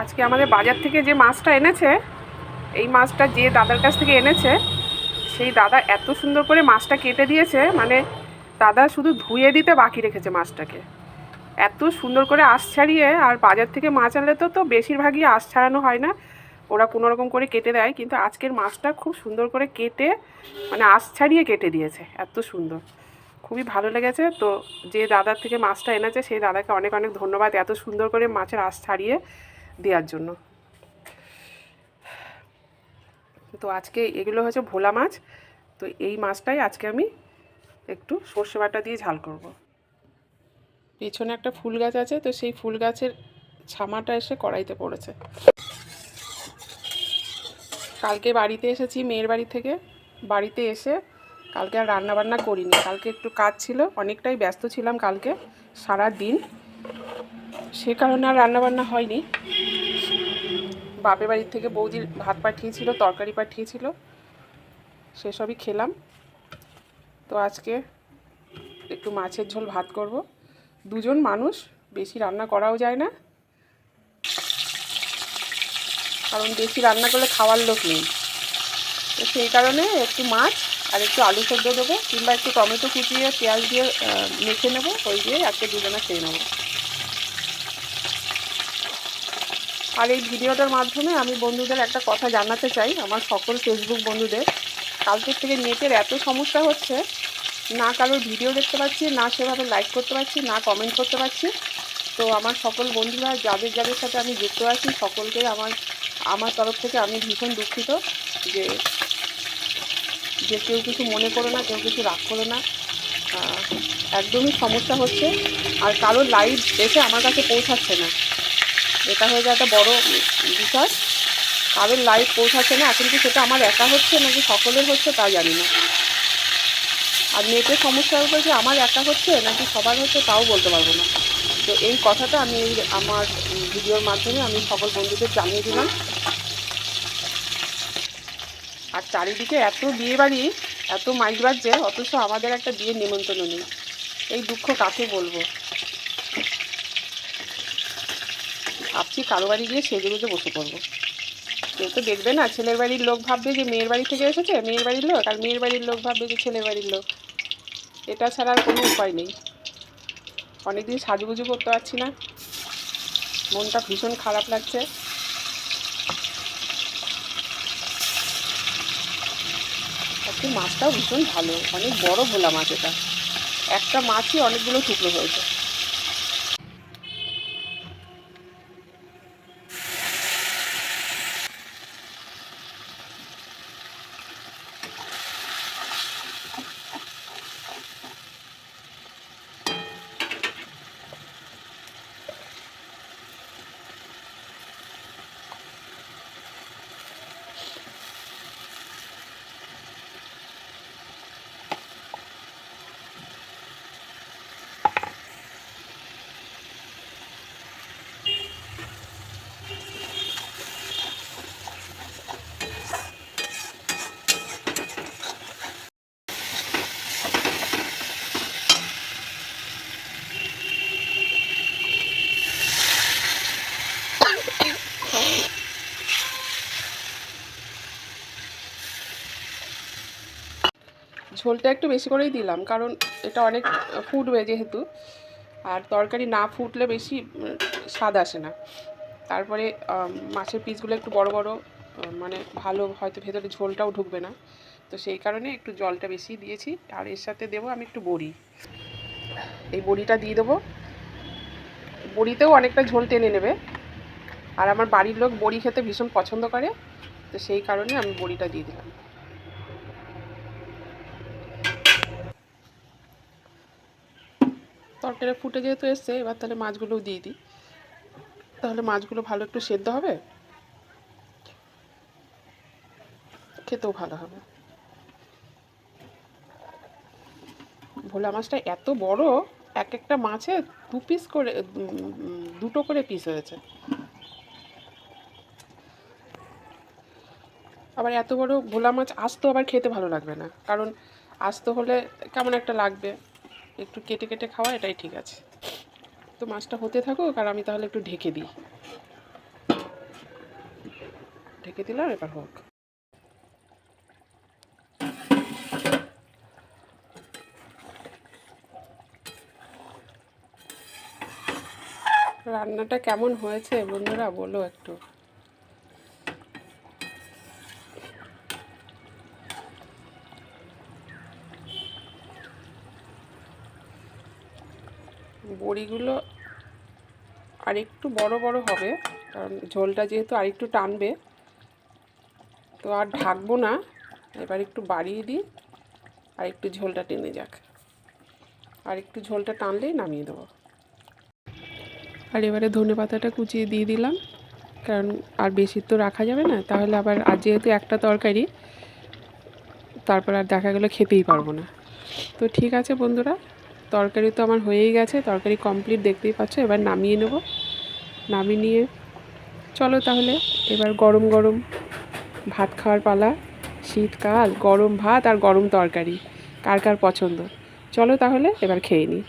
আজকে আমাদের বাজার থেকে যে মাছটা এনেছে, এই মাছটা যে দাদার কাছ থেকে এনেছে, সেই দাদা এত সুন্দর করে মাছটা কেটে দিয়েছে, মানে দাদা শুধু ধুয়ে দিতে বাকি রেখেছে মাছটাকে। এত সুন্দর করে আঁশ ছাড়িয়ে, আর বাজার থেকে মাছ আনলে তো বেশিরভাগই আঁশ ছাড়ানো হয় না, ওরা কোনো রকম করে কেটে দেয়, কিন্তু আজকের মাছটা খুব সুন্দর করে কেটে, মানে আঁশ ছাড়িয়ে কেটে দিয়েছে, এত সুন্দর, খুবই ভালো লেগেছে। তো যে দাদার থেকে মাছটা এনেছে সেই দাদাকে অনেক অনেক ধন্যবাদ এত সুন্দর করে মাছের আঁশ ছাড়িয়ে দেওয়ার জন্য। তো আজকে এগুলো হচ্ছে ভোলা মাছ। তো এই মাছটাই আজকে আমি একটু সর্ষে বাটা দিয়ে ঝাল করব। পেছনে একটা ফুল গাছ আছে, তো সেই ফুল গাছের ছামাটা এসে কড়াইতে পড়েছে। কালকে বাড়িতে এসেছি মেয়ের বাড়ি থেকে, বাড়িতে এসে কালকে আর রান্নাবান্না করিনি, কালকে একটু কাজ ছিল, অনেকটাই ব্যস্ত ছিলাম কালকে সারা দিন, সে কারণে আর রান্নাবান্না হয়নি। বাপের বাড়ির থেকে বৌদির ভাত পাঠিয়েছিল, তরকারি পাঠিয়েছিল, সেসবই খেলাম। তো আজকে একটু মাছের ঝোল ভাত করব, দুজন মানুষ, বেশি রান্না করাও যায় না, কারণ বেশি রান্না করলে খাওয়ার লোক নেই। তো সেই কারণে একটু মাছ আর একটু আলু সেদ্ধ দেবো, কিংবা একটু টমেটো কুচিয়ে পেঁয়াজ দিয়ে মেখে নেবো, ওই দিয়ে আজকে দুজনে খেয়ে নেবো। আর এই ভিডিওটার মাধ্যমে আমি বন্ধুদের একটা কথা জানাতে চাই, আমার সকল ফেসবুক বন্ধুদের, কালকের থেকে নেটের এত সমস্যা হচ্ছে, না কারোর ভিডিও দেখতে পাচ্ছি, না সেভাবে লাইক করতে পারছি, না কমেন্ট করতে পারছি। তো আমার সকল বন্ধুরা যাদের যাদের সাথে আমি যুক্ত আছি, সকলকে আমার তরফ থেকে আমি ভীষণ দুঃখিত যে যে কেউ কিছু মনে করো না, কেউ কিছু রাগ করো না, একদমই সমস্যা হচ্ছে। আর কারোর লাইভ এসে আমার কাছে পৌঁছাচ্ছে না, এটা হয়ে যায় একটা বড় বিষয়। কারোর লাইভ পৌঁছাচ্ছে না, এখন কি সেটা আমার একা হচ্ছে নাকি সকলের হচ্ছে তা জানি না। আর নেটের সমস্যার উপর যে আমার একা হচ্ছে নাকি সবার হচ্ছে তাও বলতে পারবো না। তো এই কথাটা আমি আমার ভিডিওর মাধ্যমে আমি সকল বন্ধুদের জানিয়ে দিলাম। আর চারিদিকে এত বিয়ে বাড়ি, এত মাইক বাজছে, অথচ আমাদের একটা বিয়ের নিমন্ত্রণ নেই। এই দুঃখ কাকে বলবো। ভাবছি কারো বাড়ি গিয়ে সেজে গুজে বসে পড়বো। কেউ তো দেখবে না, ছেলের বাড়ির লোক ভাববে যে মেয়ের বাড়ি থেকে এসেছে মেয়ের বাড়ির লোক, আর মেয়ের বাড়ির লোক ভাববে যে ছেলের বাড়ির লোক। এটা ছাড়া আর কোনো উপায় নেই। অনেকদিন সাজুগুজু করতে পারছি না, মনটা ভীষণ খারাপ লাগছে। আজকে মাছটাও ভীষণ ভালো, অনেক বড় ভোলা মাছ এটা, একটা মাছই অনেকগুলো টুকরো হয়েছে। ঝোলটা একটু বেশি করেই দিলাম, কারণ এটা অনেক ফুটবে যেহেতু, আর তরকারি না ফুটলে বেশি স্বাদ আসে না। তারপরে মাছের পিসগুলো একটু বড় বড়, মানে ভালো হয়তো ভেতরে ঝোলটাও ঢুকবে না, তো সেই কারণে একটু জলটা বেশি দিয়েছি। আর এর সাথে দেবো আমি একটু বড়ি, এই বড়িটা দিয়ে দেবো, বড়িতেও অনেকটা ঝোল টেনে নেবে। আর আমার বাড়ির লোক বড়ি খেতে ভীষণ পছন্দ করে, তো সেই কারণে আমি বড়িটা দিয়ে দিলাম। তরকারি ফুটে যেহেতু এসছে, এবার তাহলে মাছগুলোও দিয়ে দিই, তাহলে মাছগুলো ভালো একটু সেদ্ধ হবে, খেতেও ভালো হবে। ভোলা মাছটা এত বড়, এক একটা মাছে 2 পিস করে 2টো করে পিস হয়েছে। আবার এত বড় ভোলা মাছ আস্ত আবার খেতে ভালো লাগবে না, কারণ আস্ত হলে কেমন একটা লাগবে, একটু কেটে কেটে খাওয়া এটাই ঠিক আছে। তো মাছটা হতে থাকুক, আর আমি তাহলে একটু ঢেকে দিই। ঢেকে দিলাম, এবার হোক। রান্নাটা কেমন হয়েছে বন্ধুরা বলো একটু। বড়িগুলো আর একটু বড় বড় হবে, কারণ ঝোলটা যেহেতু আর একটু টানবে, তো আর ঢাকবো না, এবার একটু বাড়িয়ে দিই, আর একটু ঝোলটা টেনে যাক। আর একটু ঝোলটা টানলেই নামিয়ে দেবো। আর এবারে ধনে পাতাটা কুচিয়ে দিয়ে দিলাম, কারণ আর বেশি তো রাখা যাবে না, তাহলে আবার আর যেহেতু একটা তরকারি, তারপর আর দেখা গেলো খেতেই পারবো না। তো ঠিক আছে বন্ধুরা, তরকারি তো আমার হয়েই গেছে, তরকারি কমপ্লিট দেখতেই পাচ্ছ। এবার নামিয়ে নেব। নামিয়ে নিয়ে চলো তাহলে এবার গরম গরম ভাত খাওয়ার পালা। শীতকাল, গরম ভাত আর গরম তরকারি, কার কার পছন্দ। চলো তাহলে এবার খেয়ে নিই।